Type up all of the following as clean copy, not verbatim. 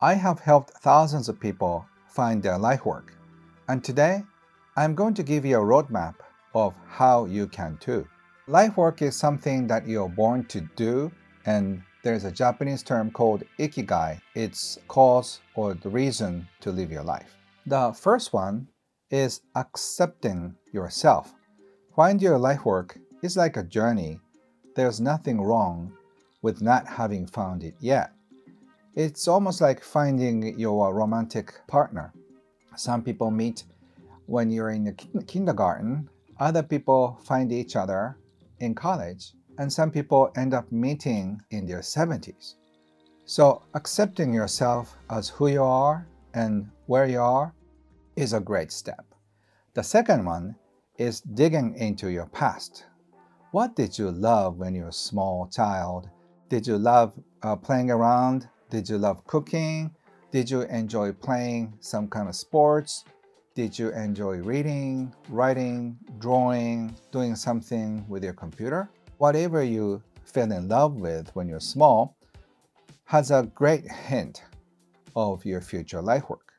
I have helped thousands of people find their life work, and today I'm going to give you a roadmap of how you can too. Life work is something that you're born to do, and there's a Japanese term called ikigai. It's cause or the reason to live your life. The first one is accepting yourself. Find your life work is like a journey. There's nothing wrong with not having found it yet. It's almost like finding your romantic partner. Some people meet when you're in the kindergarten. Other people find each other in college. And some people end up meeting in their 70s. So accepting yourself as who you are and where you are is a great step. The second one is digging into your past. What did you love when you were a small child? Did you love playing around? Did you love cooking? Did you enjoy playing some kind of sports? Did you enjoy reading, writing, drawing, doing something with your computer? Whatever you fell in love with when you're small has a great hint of your future life work.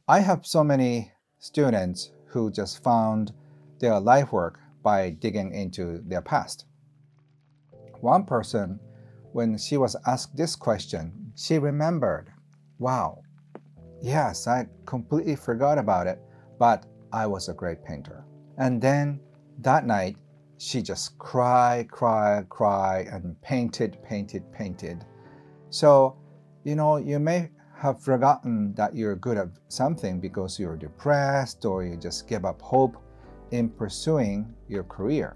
I have so many students who just found their life work by digging into their past. One person, when she was asked this question, she remembered, wow, yes, I completely forgot about it, but I was a great painter. And then that night, she just cried, and painted. So, you may have forgotten that you're good at something because you're depressed or you just give up hope in pursuing your career.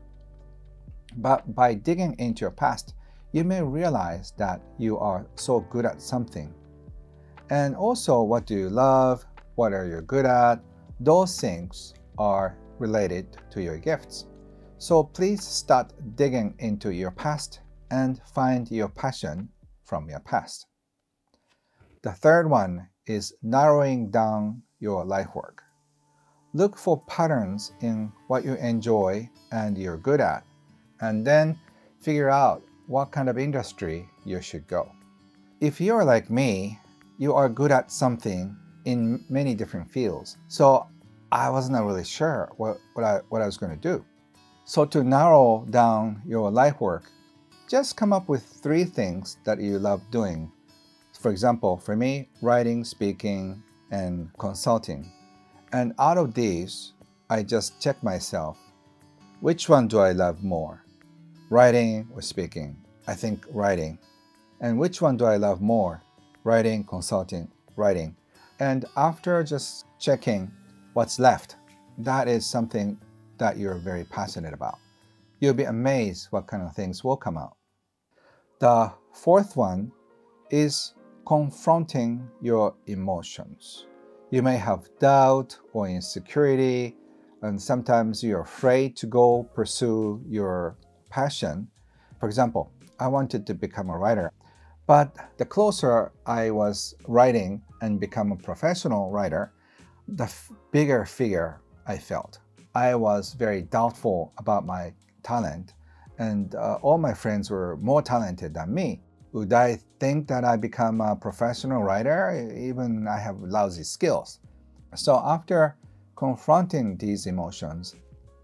But by digging into your past, you may realize that you are so good at something. And also, what do you love? What are you good at? Those things are related to your gifts. So please start digging into your past and find your passion from your past. The third one is narrowing down your life work. Look for patterns in what you enjoy and you're good at, and then figure out what kind of industry you should go. If you're like me, you are good at something in many different fields. So I wasn't really sure what I was going to do. So to narrow down your life work, just come up with 3 things that you love doing. For example, for me, writing, speaking, and consulting. And out of these, I just check myself. Which one do I love more? Writing or speaking? I think writing. And which one do I love more? Writing, consulting, writing. And after just checking what's left, that is something that you're very passionate about. You'll be amazed what kind of things will come out. The fourth one is confronting your emotions. You may have doubt or insecurity, and sometimes you're afraid to go pursue your passion. For example, I wanted to become a writer, but the closer I was writing and become a professional writer, the bigger fear I felt. I was very doubtful about my talent, and all my friends were more talented than me. Would I think that I become a professional writer? Even I have lousy skills. So after confronting these emotions,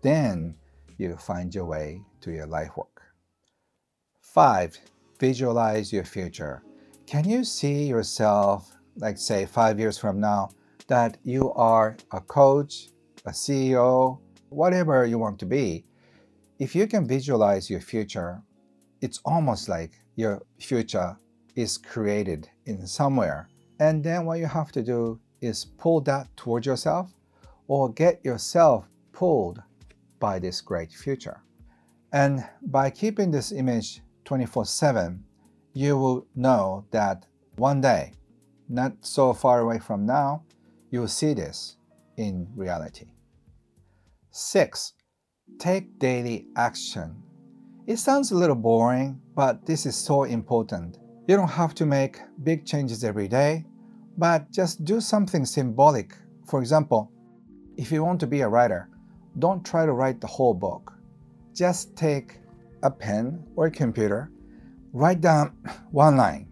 then you find your way to your life work. 5. Visualize your future. Can you see yourself, like say 5 years from now, that you are a coach, a CEO, whatever you want to be? If you can visualize your future, it's almost like your future is created in somewhere. And then what you have to do is pull that towards yourself or get yourself pulled by this great future. And by keeping this image 24/7, you will know that one day, not so far away from now, you will see this in reality. 6. Take daily action. It sounds a little boring, but this is so important. You don't have to make big changes every day, but just do something symbolic. For example, if you want to be a writer, don't try to write the whole book. Just take a pen or a computer, write down 1 line,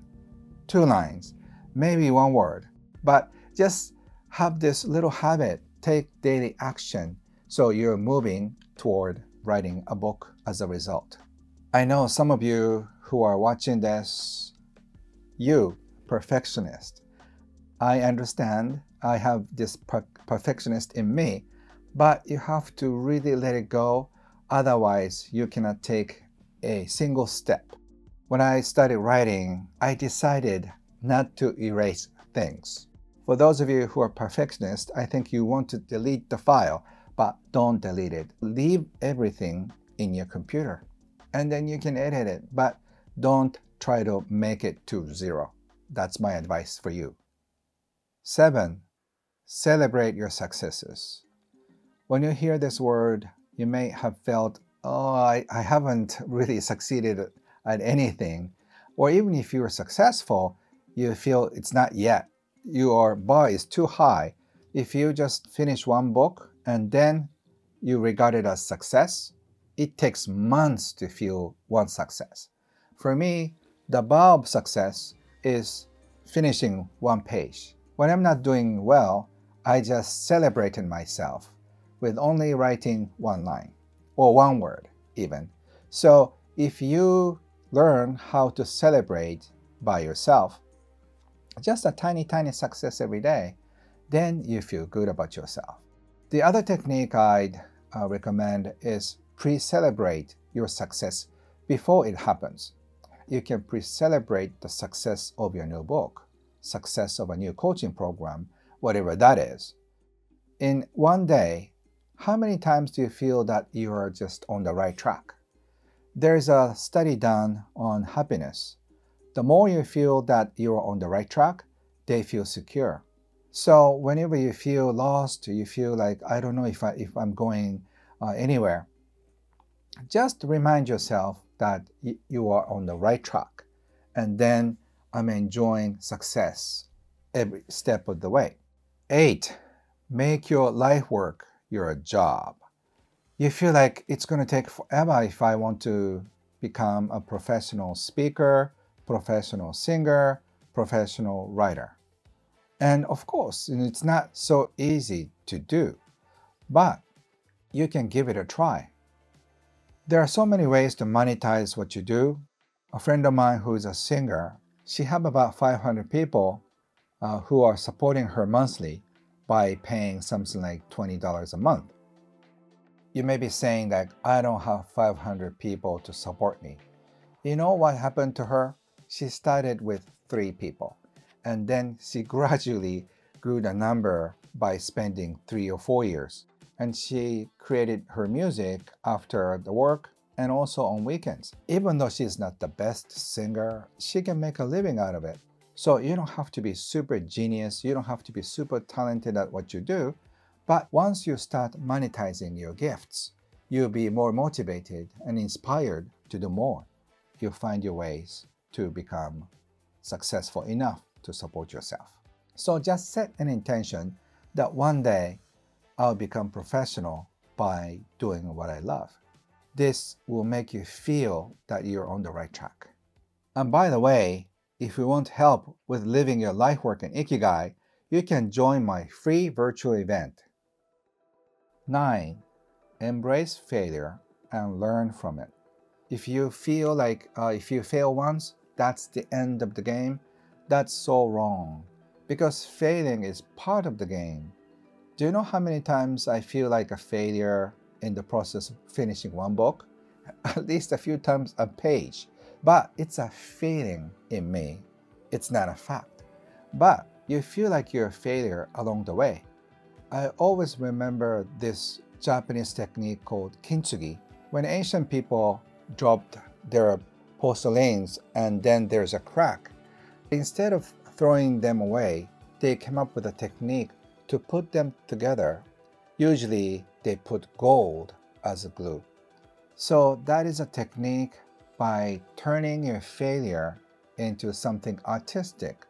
2 lines, maybe one word, but just have this little habit, take daily action, so you're moving toward writing a book as a result. I know some of you who are watching this, you, perfectionist. I understand I have this perfectionist in me, but you have to really let it go, otherwise you cannot take a single step. When I started writing, I decided not to erase things. For those of you who are perfectionists, I think you want to delete the file, but don't delete it. Leave everything in your computer, and then you can edit it, but don't try to make it to 0. That's my advice for you. 7. Celebrate your successes. When you hear this word, you may have felt, oh, I haven't really succeeded at anything. Or even if you are successful, you feel it's not yet. Your bar is too high. If you just finish one book and then you regard it as success, it takes months to feel one success. For me, the bar of success is finishing one page. When I'm not doing well, I just celebrated myself with only writing one line, or one word even. So if you learn how to celebrate by yourself, just a tiny success every day, then you feel good about yourself. The other technique I'd recommend is pre-celebrate your success before it happens. You can pre-celebrate the success of your new book, success of a new coaching program, whatever that is. In one day, how many times do you feel that you are just on the right track? There's a study done on happiness. The more you feel that you are on the right track, they feel secure. So whenever you feel lost, you feel like, I don't know if I'm going anywhere, just remind yourself that you are on the right track, and then I'm enjoying success every step of the way. 8. Make your life work your job. You feel like it's going to take forever if I want to become a professional speaker, professional singer, professional writer. And of course, it's not so easy to do, but you can give it a try. There are so many ways to monetize what you do. A friend of mine who is a singer, she has about 500 people who are supporting her monthly by paying something like $20 a month. You may be saying that I don't have 500 people to support me. You know what happened to her? She started with 3 people, and then she gradually grew the number by spending 3 or 4 years. And she created her music after the work and also on weekends. Even though she's not the best singer, she can make a living out of it. So you don't have to be super genius, you don't have to be super talented at what you do, but once you start monetizing your gifts, you'll be more motivated and inspired to do more. You'll find your ways to become successful enough to support yourself. So just set an intention that one day I'll become professional by doing what I love. This will make you feel that you're on the right track. And by the way, if you want help with living your life work in Ikigai, you can join my free virtual event. 9. Embrace failure and learn from it. If you feel like if you fail once, that's the end of the game, that's so wrong. Because failing is part of the game. Do you know how many times I feel like a failure in the process of finishing one book? At least a few times a page. But it's a feeling in me. It's not a fact. But you feel like you're a failure along the way. I always remember this Japanese technique called kintsugi. When ancient people dropped their porcelains and then there's a crack, instead of throwing them away, they came up with a technique to put them together. Usually they put gold as a glue. So that is a technique by turning your failure into something artistic.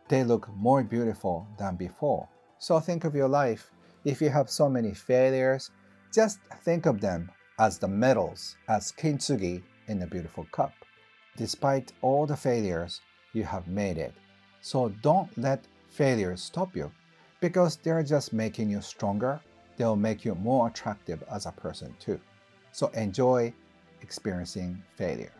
They look more beautiful than before. So think of your life. If you have so many failures, just think of them as the medals, as kintsugi in a beautiful cup. Despite all the failures, you have made it. So don't let failures stop you, because they're just making you stronger. They'll make you more attractive as a person too. So enjoy experiencing failures.